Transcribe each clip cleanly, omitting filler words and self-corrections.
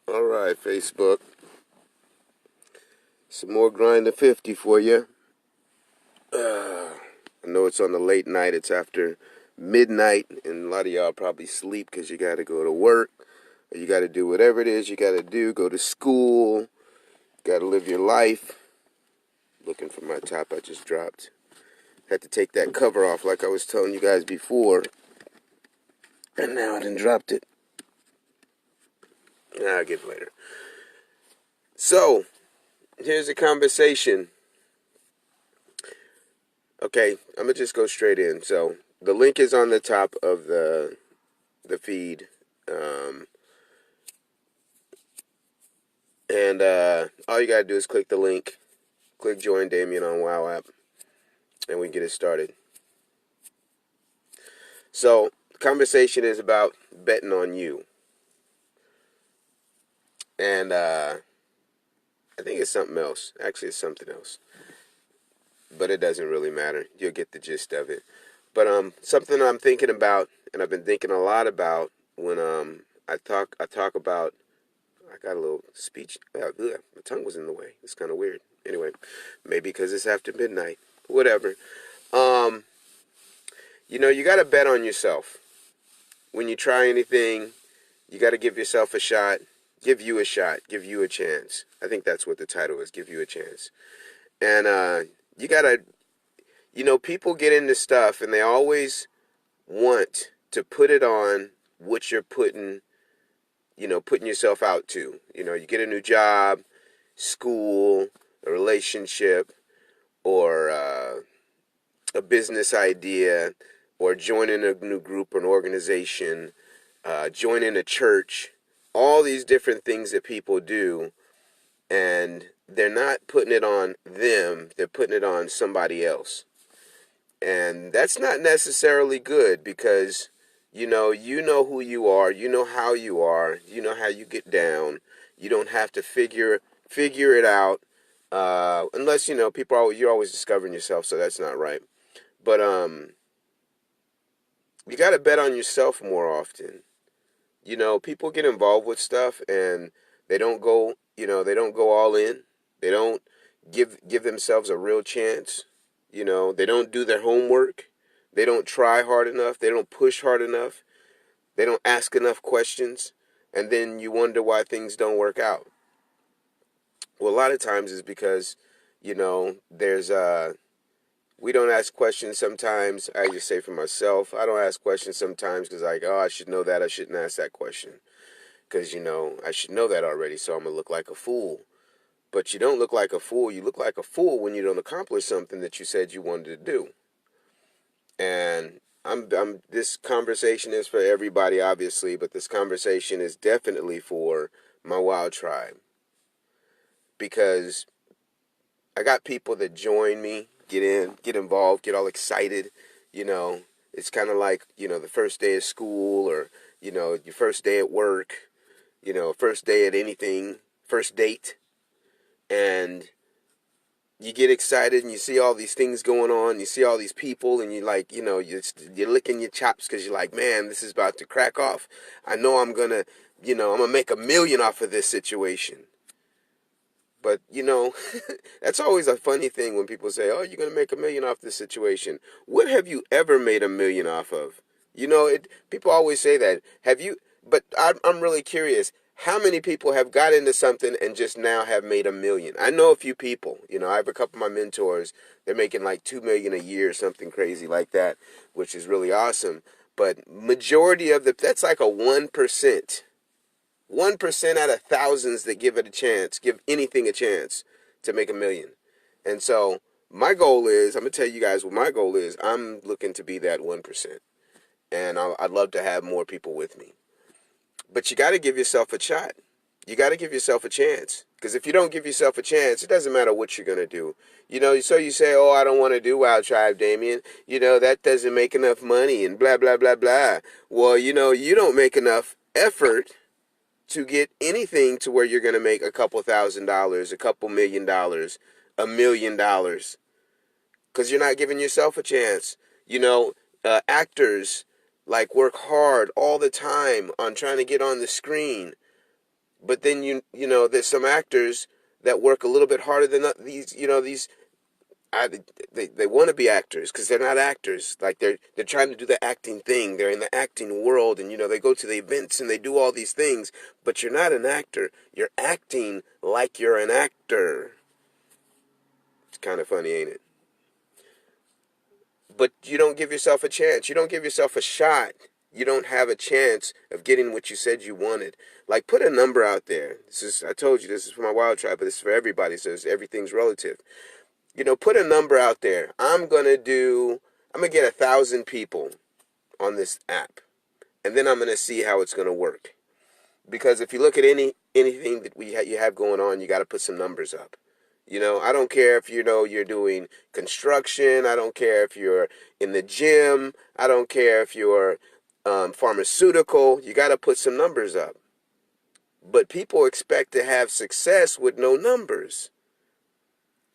All right, Facebook. Some more grind to 50 for you. I know it's on the late night. It's after midnight, and a lot of y'all probably sleep because you got to go to work, or you got to do whatever it is you got to do. Go to school. Got to live your life. Looking for my top I just dropped. Had to take that cover off like I was telling you guys before. And now I done dropped it. I'll get it later. So, here's a conversation. Okay, I'm going to just go straight in. So, the link is on the top of the feed. And all you got to do is click the link. Click Join Damian on WoW app. And we get it started. So, the conversation is about betting on you. And I think it's something else. Actually, it's something else. But it doesn't really matter. You'll get the gist of it. But something I'm thinking about, and I've been thinking a lot about when I talk about. I got a little speech. My tongue was in the way. It's kind of weird. Anyway, maybe because it's after midnight. Whatever. You got to bet on yourself. When you try anything, you got to give yourself a shot. Give you a shot. Give you a chance. I think that's what the title is. Give you a chance. And you got to, people get into stuff and they always want to put it on what you're putting yourself out to. You get a new job, school, a relationship, or a business idea, or joining a new group or an organization, joining a church, all these different things that people do, and they're not putting it on them, they're putting it on somebody else. And that's not necessarily good because, you know who you are, you know how you are, you know how you get down. You don't have to figure it out, unless, you're always discovering yourself, so that's not right. But you got to bet on yourself more often. People get involved with stuff and they don't go, they don't go all in. They don't give themselves a real chance. They don't do their homework. They don't try hard enough. They don't push hard enough. They don't ask enough questions. And then you wonder why things don't work out. Well, a lot of times it's because, there's we don't ask questions sometimes. I just say for myself, I don't ask questions sometimes because I should know that. I shouldn't ask that question because, I should know that already. So I'm going to look like a fool. But you don't look like a fool. You look like a fool when you don't accomplish something that you said you wanted to do. And this conversation is for everybody, obviously, but this conversation is definitely for my wild tribe. Because I got people that join me, get in, get involved, get all excited. It's kind of like, the first day of school or, your first day at work, first day at anything, first date. And you get excited and you see all these things going on. You see all these people and you're licking your chops because you're like, man, this is about to crack off. I know I'm going to, I'm going to make $1 million off of this situation. But, that's always a funny thing when people say, oh, you're going to make $1 million off this situation. What have you ever made $1 million off of? People always say that. Have you? But I'm really curious. How many people have got into something and just now have made $1 million? I know a few people. I have a couple of my mentors. They're making like $2 million a year, something crazy like that, which is really awesome. But majority of that's like a 1%. 1% out of thousands that give anything a chance to make $1 million. And so my goal is, I'm going to tell you guys what my goal is. I'm looking to be that 1%. And I'd love to have more people with me. But you got to give yourself a shot. You got to give yourself a chance. Because if you don't give yourself a chance, it doesn't matter what you're going to do. So you say, oh, I don't want to do Wild Tribe, Damian. That doesn't make enough money and blah, blah, blah, blah. Well, you don't make enough effort to get anything to where you're going to make a couple $1,000s, a couple $1 million, $1 million. Because you're not giving yourself a chance. Actors work hard all the time on trying to get on the screen. But then there's some actors that work a little bit harder than these. I, they want to be actors because they're not actors. Like they're trying to do the acting thing. They're in the acting world, and they go to the events and they do all these things. But you're not an actor. You're acting like you're an actor. It's kind of funny, ain't it? But you don't give yourself a chance. You don't give yourself a shot. You don't have a chance of getting what you said you wanted. Like, put a number out there. I told you, this is for my wild tribe, but this is for everybody. So everything's relative. Put a number out there. I'm going to get 1,000 people on this app. And then I'm going to see how it's going to work. Because if you look at anything that you have going on, you got to put some numbers up. I don't care if you're doing construction. I don't care if you're in the gym. I don't care if you're pharmaceutical. You got to put some numbers up. But people expect to have success with no numbers.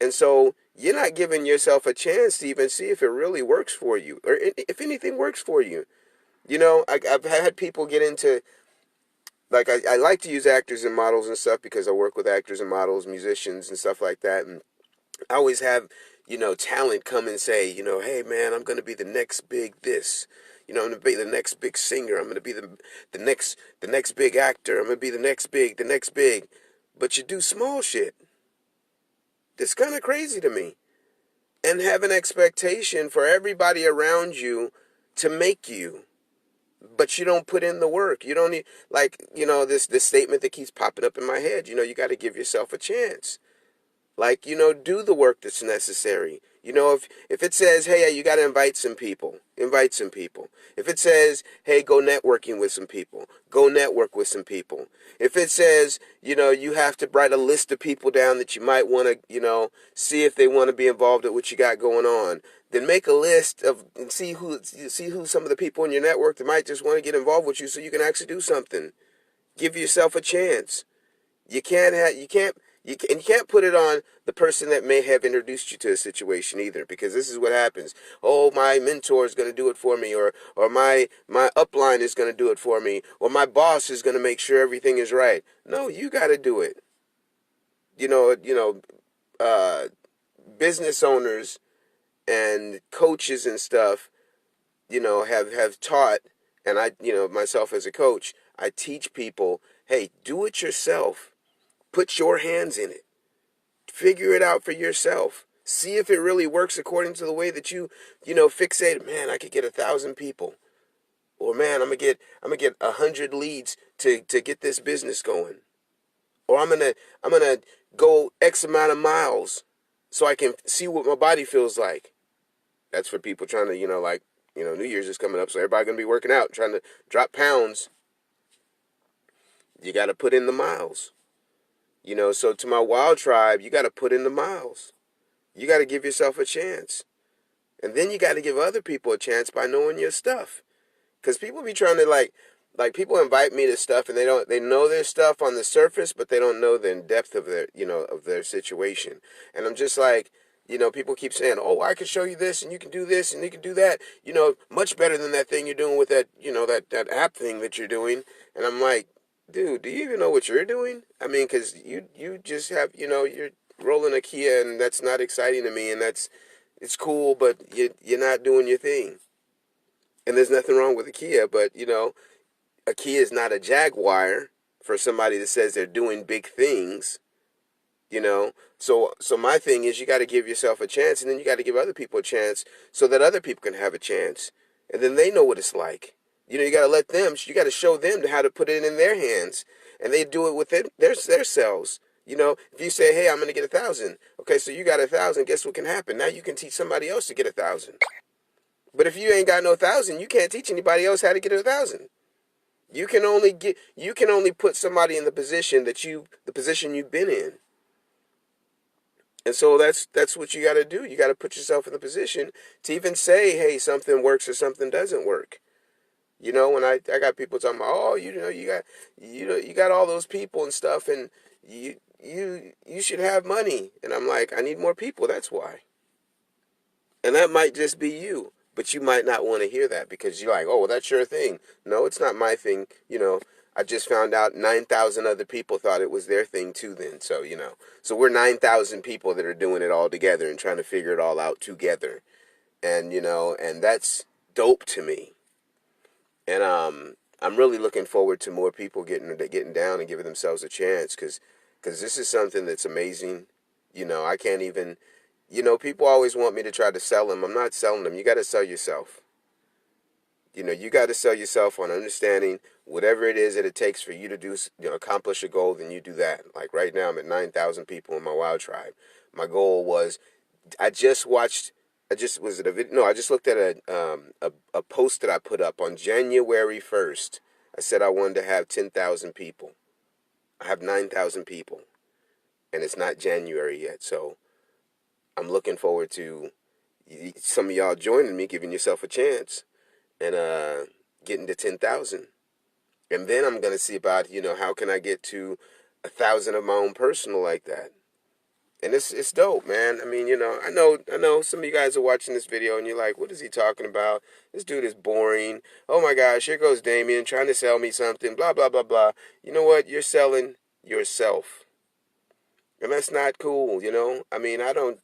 And so you're not giving yourself a chance to even see if it really works for you, or if anything works for you. I've had people get into, like, I like to use actors and models and stuff because I work with actors and models, musicians and stuff like that. And I always have, talent come and say, hey man, I'm going to be the next big this. I'm going to be the next big singer. I'm going to be the next big actor. I'm going to be the next big. But you do small shit. That's kind of crazy to me. And have an expectation for everybody around you to make you. But you don't put in the work. You don't need, like, this statement that keeps popping up in my head. You got to give yourself a chance. Like, do the work that's necessary. If it says, hey, you got to invite some people. If it says, hey, go networking with some people, go network with some people. If it says, you have to write a list of people down that you might want to, see if they want to be involved with what you got going on, then make a list of and see who some of the people in your network that might just want to get involved with you so you can actually do something. Give yourself a chance. And you can't put it on the person that may have introduced you to a situation either, because this is what happens. Oh, my mentor is going to do it for me, or my upline is going to do it for me, or my boss is going to make sure everything is right. No, you got to do it. Uh, Business owners and coaches and stuff, have taught, and I, myself as a coach, I teach people, hey, do it yourself. Put your hands in it. Figure it out for yourself. See if it really works according to the way that you fixate. Man, I could get 1,000 people, or man, I'm gonna get 100 leads to get this business going, or I'm gonna go X amount of miles so I can see what my body feels like. That's for people trying to New Year's is coming up, so everybody gonna be working out, trying to drop pounds. You got to put in the miles. So to my wild tribe, you got to put in the miles. You got to give yourself a chance. And then you got to give other people a chance by knowing your stuff. Because people be trying to like people invite me to stuff and they know their stuff on the surface, but they don't know the depth of their situation. And I'm just like, people keep saying, oh, I can show you this and you can do this and you can do that, much better than that thing you're doing with that, that app thing that you're doing. And I'm like, dude, do you even know what you're doing? I mean, because you just have, you're rolling a Kia, and that's not exciting to me, and it's cool, but you're not doing your thing. And there's nothing wrong with a Kia, but, a Kia is not a Jaguar for somebody that says they're doing big things, So my thing is, you got to give yourself a chance, and then you got to give other people a chance so that other people can have a chance. And then they know what it's like. You got you got to show them how to put it in their hands, and they do it with their selves. If you say, hey, I'm going to get 1,000. Okay, so you got 1,000. Guess what can happen? Now you can teach somebody else to get 1,000. But if you ain't got no 1,000, you can't teach anybody else how to get 1,000. You can only put somebody in the position you've been in. And so that's what you got to do. You got to put yourself in the position to even say, hey, something works or something doesn't work. When I got people talking about, oh, you got all those people and stuff, and you should have money. And I'm like, I need more people. That's why. And that might just be you, but you might not want to hear that because you're like, oh, well, that's your thing. No, it's not my thing. I just found out 9,000 other people thought it was their thing too then. So, so we're 9,000 people that are doing it all together and trying to figure it all out together. And, and that's dope to me. And I'm really looking forward to more people getting down and giving themselves a chance cuz this is something that's amazing. I can't even people always want me to try to sell them. I'm not selling them. You got to sell yourself. You got to sell yourself on understanding whatever it is that it takes for you to do, accomplish a goal, then you do that. Like right now, I'm at 9,000 people in my wild tribe. My goal was, I just watched, I just, was it a video? No, I just looked at a post that I put up on January 1st. I said I wanted to have 10,000 people. I have 9,000 people, and it's not January yet. So I'm looking forward to some of y'all joining me, giving yourself a chance, and getting to 10,000. And then I'm going to see about, how can I get to 1,000 of my own personal like that. And it's dope, man. I mean, I know some of you guys are watching this video and you're like, what is he talking about? This dude is boring. Oh my gosh, here goes Damian trying to sell me something, blah, blah, blah, blah. You know what? You're selling yourself. And that's not cool, I mean, I don't,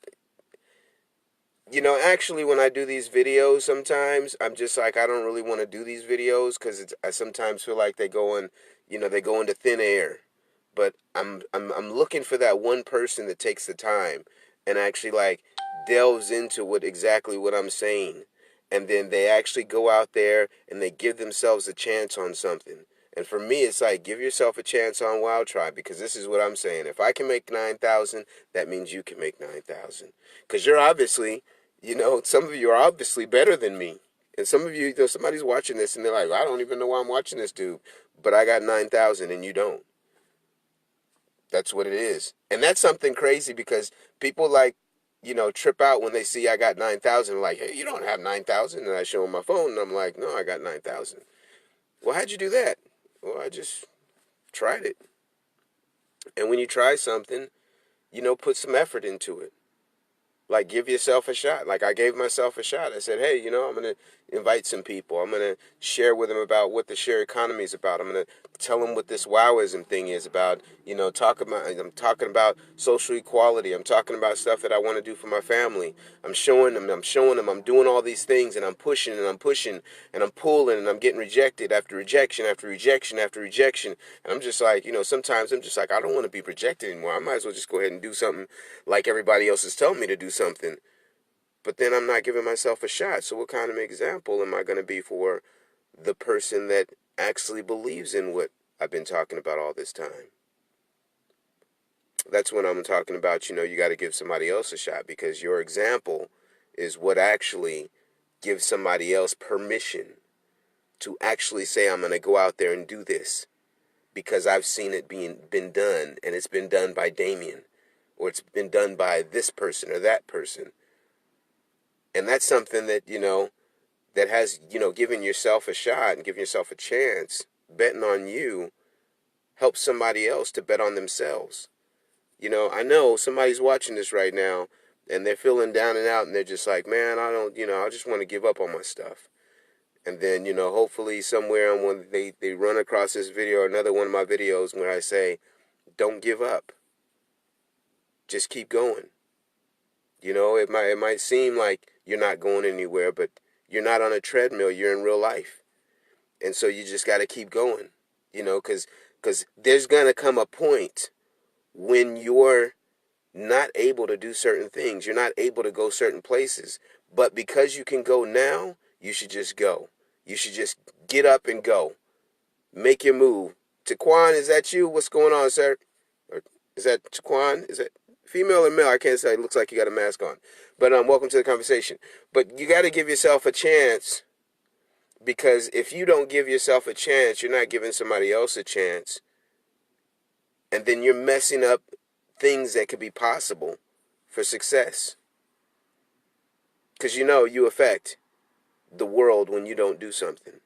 actually, when I do these videos, sometimes I'm just like, I don't really want to do these videos because I sometimes feel like they go into thin air. But I'm looking for that one person that takes the time and actually like delves into exactly what I'm saying, and then they actually go out there and they give themselves a chance on something. And for me, it's like, give yourself a chance on Wild Tribe, because this is what I'm saying. If I can make 9,000, that means you can make 9,000. Because you're obviously, some of you are obviously better than me. And some of you, somebody's watching this and they're like, I don't even know why I'm watching this dude. But I got 9,000 and you don't. That's what it is. And that's something crazy because people like, trip out when they see I got 9,000. Like, hey, you don't have 9,000. And I show them my phone and I'm like, no, I got 9,000. Well, how'd you do that? Well, I just tried it. And when you try something, put some effort into it. Like, give yourself a shot. Like, I gave myself a shot. I said, hey, I'm going to invite some people. I'm going to share with them about what the share economy is about. I'm going to tell them what this wowism thing is about. I'm talking about social equality. I'm talking about stuff that I want to do for my family. I'm showing them. I'm doing all these things, and I'm pushing, and I'm pushing, and I'm pulling, and I'm getting rejected after rejection after rejection after rejection. And I'm just like, sometimes I'm just like, I don't want to be rejected anymore. I might as well just go ahead and do something like everybody else is telling me to do something. But then I'm not giving myself a shot. So what kind of example am I going to be for the person that actually believes in what I've been talking about all this time? That's when I'm talking about, you got to give somebody else a shot, because your example is what actually gives somebody else permission to actually say, I'm going to go out there and do this because I've seen it been done, and it's been done by Damian, or it's been done by this person or that person. And that's something that, that has, giving yourself a shot and giving yourself a chance, betting on you, helps somebody else to bet on themselves. I know somebody's watching this right now and they're feeling down and out and they're just like, man, I don't, I just want to give up on my stuff. And then, hopefully somewhere on one, they run across this video or another one of my videos where I say, don't give up. Just keep going. It might seem like you're not going anywhere, but you're not on a treadmill. You're in real life. And so you just got to keep going, because there's going to come a point when you're not able to do certain things. You're not able to go certain places. But because you can go now, you should just go. You should just get up and go. Make your move. Taquan, is that you? What's going on, sir? Or is that Taquan? Is that female or male? I can't say. It looks like you got a mask on. But welcome to the conversation. But you got to give yourself a chance, because if you don't give yourself a chance, you're not giving somebody else a chance. And then you're messing up things that could be possible for success. Because you affect the world when you don't do something.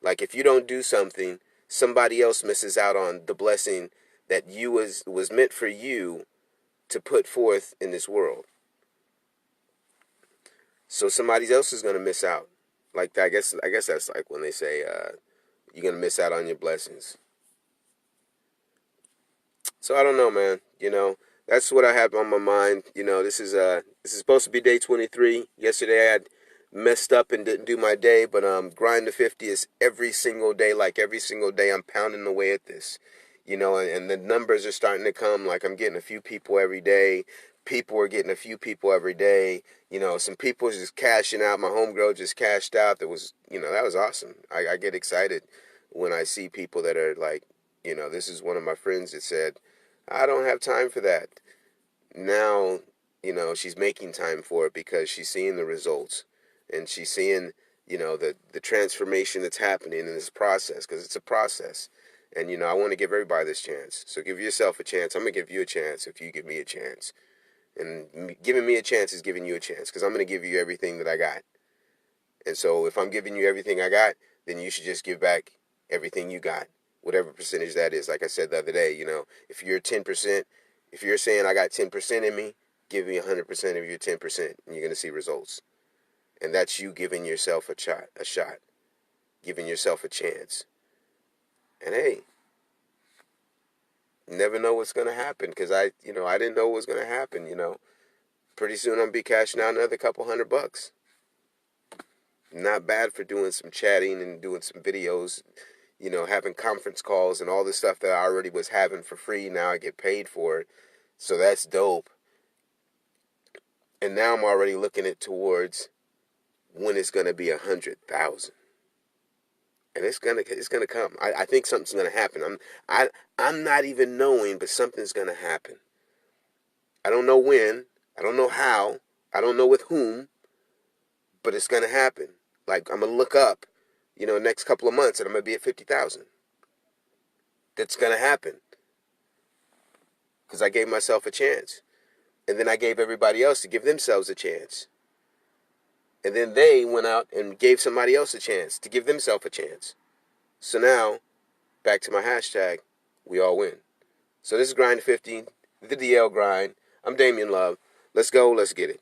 Like if you don't do something, somebody else misses out on the blessing that was meant for you to put forth in this world. So somebody else is going to miss out. Like I guess that's like when they say you're going to miss out on your blessings. So I don't know, man. That's what I have on my mind. This is supposed to be day 23. Yesterday I had messed up and didn't do my day, but grind to 50 is every single day. Like every single day, I'm pounding away at this. And the numbers are starting to come. Like I'm getting a few people every day. People are getting a few people every day. Some people just cashing out. My homegirl just cashed out. That was awesome. I get excited when I see people that are like, this is one of my friends that said, I don't have time for that. Now, she's making time for it because she's seeing the results and she's seeing, the transformation that's happening in this process, because it's a process. And, I want to give everybody this chance. So give yourself a chance. I'm going to give you a chance if you give me a chance. And giving me a chance is giving you a chance, because I'm going to give you everything that I got. And so if I'm giving you everything I got, then you should just give back everything you got, whatever percentage that is. Like I said the other day, if you're 10%, if you're saying I got 10% in me, give me 100% of your 10%, and you're going to see results. And that's you giving yourself a shot, giving yourself a chance. And hey, never know what's going to happen, because I didn't know what was going to happen. Pretty soon I'm going to be cashing out another couple $100. Not bad for doing some chatting and doing some videos, having conference calls and all the stuff that I already was having for free. Now I get paid for it. So that's dope. And now I'm already looking at towards when it's going to be 100,000. And it's gonna come. I think something's gonna happen. I'm not even knowing, but something's gonna happen. I don't know when. I don't know how. I don't know with whom. But it's gonna happen. Like I'm gonna look up, next couple of months, and I'm gonna be at 50,000. That's gonna happen because I gave myself a chance, and then I gave everybody else to give themselves a chance, and then they went out and gave somebody else a chance to give themselves a chance. So now, back to my hashtag, we all win. So this is Grind 15, the DL Grind. I'm Damian Love. Let's go. Let's get it.